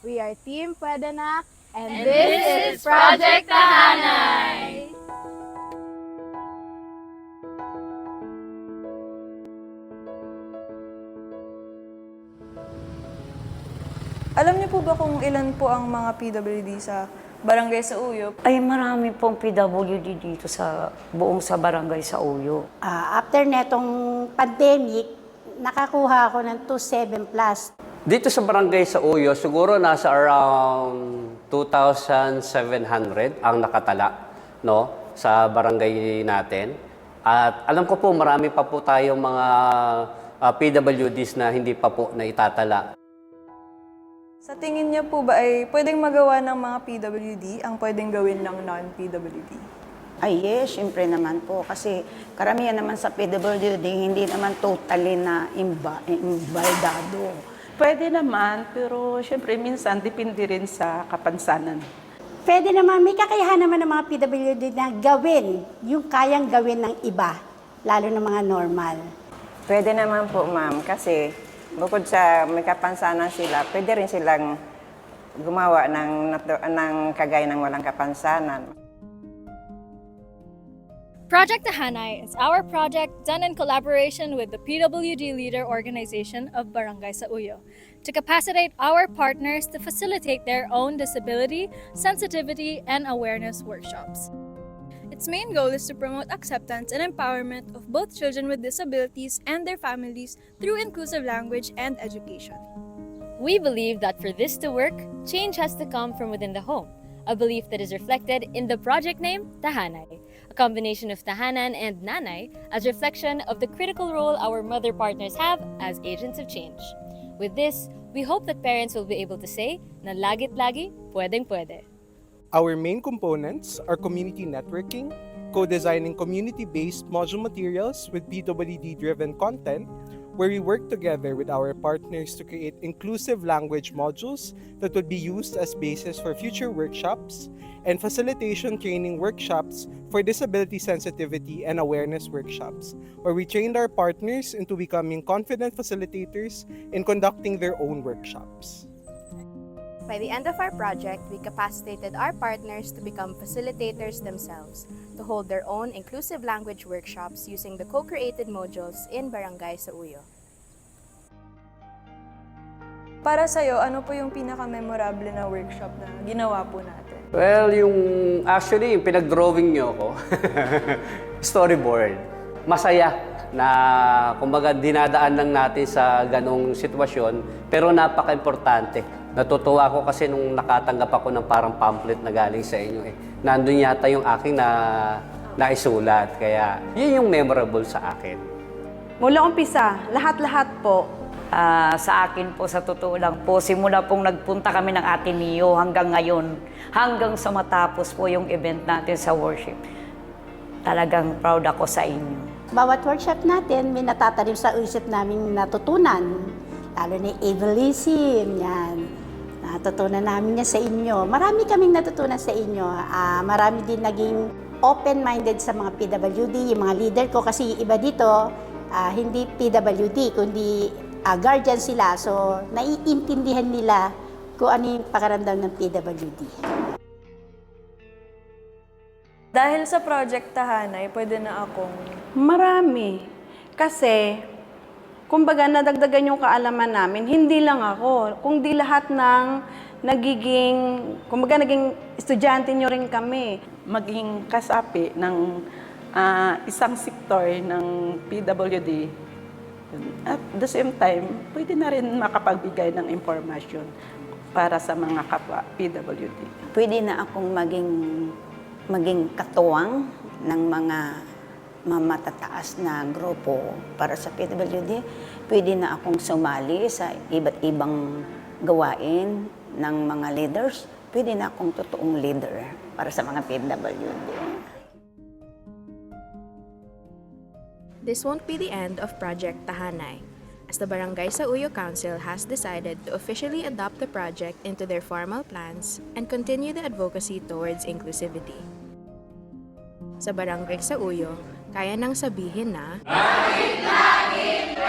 We are Team Pwede Na, And this is Project Tahanay! Alam niyo po ba kung ilan po ang mga PWD sa Barangay sa Uyo? Ay, marami pong PWD dito sa buong sa barangay sa Uyo. After netong pandemic, nakakuha ako ng 27 plus. Dito sa barangay sa Uyo, siguro nasa around 2,700 ang nakatala, no, sa barangay natin. At alam ko po marami pa po tayong mga PWDs na hindi pa po naitatala. Sa tingin niyo po ba ay pwedeng magawa ng mga PWD ang pwedeng gawin ng non-PWD? Ay yes, syempre naman po. Kasi karamihan naman sa PWD, hindi naman totally na imbaldado. Pwede naman, pero syempre minsan depende rin sa kapansanan. Pwede naman, may kakayahan naman ng mga PWD na gawin yung kayang gawin ng iba, lalo ng mga normal. Pwede naman po, ma'am, kasi bukod sa may kapansanan sila, pwede rin silang gumawa ng kagaya ng walang kapansanan. Project Tahanay is our project done in collaboration with the PWD Leader Organization of Barangay sa Uyo to capacitate our partners to facilitate their own disability, sensitivity, and awareness workshops. Its main goal is to promote acceptance and empowerment of both children with disabilities and their families through inclusive language and education. We believe that for this to work, change has to come from within the home, a belief that is reflected in the project name, Tahanay, a combination of tahanan and nanay as reflection of the critical role our mother partners have as agents of change. With this, we hope that parents will be able to say na lagit-lagi, pwedeng-pwede. Our main components are community networking, co-designing community-based module materials with PWD-driven content, where we work together with our partners to create inclusive language modules that would be used as basis for future workshops, and facilitation training workshops for disability sensitivity and awareness workshops, where we trained our partners into becoming confident facilitators in conducting their own workshops. By the end of our project, we capacitated our partners to become facilitators themselves, to hold their own inclusive language workshops using the co-created modules in Barangay sa Uyo. Para sa'yo, ano po yung pinaka-memorable na workshop na ginawa po natin? Well, yung pinag-drawing nyo ko, storyboard. Masaya na kumbaga dinadaan lang natin sa ganong sitwasyon, pero napaka-importante. Natutuwa ako kasi nung nakatanggap ako ng parang pamphlet na galing sa inyo eh. Nandun yata yung aking naisulat, kaya yun yung memorable sa akin. Mula umpisa, lahat-lahat po. Sa akin po, sa totoo lang po, simula pong nagpunta kami ng Ateneo hanggang ngayon, hanggang sa matapos po yung event natin sa worship, talagang proud ako sa inyo. Bawat workshop natin, may natatanim sa isip namin natutunan. Lalo ni Evelism, yan. Natutunan namin niya sa inyo. Marami kaming natutunan sa inyo. Marami din naging open-minded sa mga PWD, yung mga leader ko. Kasi iba dito, hindi PWD, kundi guardian sila. So, naiintindihan nila kung ano yung pakaramdam ng PWD. Dahil sa Project Tahanay, pwede na akong... Marami. Kasi, kumbaga nadagdagan yung kaalaman namin, hindi lang ako, kundi lahat ng naging estudyante nyo rin kami. Maging kasapi ng isang sektor ng PWD. At the same time, pwede na rin makapagbigay ng impormasyon para sa mga kapwa PWD. Pwede na akong maging katuwang ng mga mamatataas na grupo para sa PWD. Pwede na akong sumali sa iba't ibang gawain ng mga leaders. Pwede na akong totoong leader para sa mga PWD. This won't be the end of Project Tahanay, as the Barangay sa Uyo Council has decided to officially adopt the project into their formal plans and continue the advocacy towards inclusivity. Sa Barangay sa Uyo, kaya nang sabihin na, Lagit-lagit,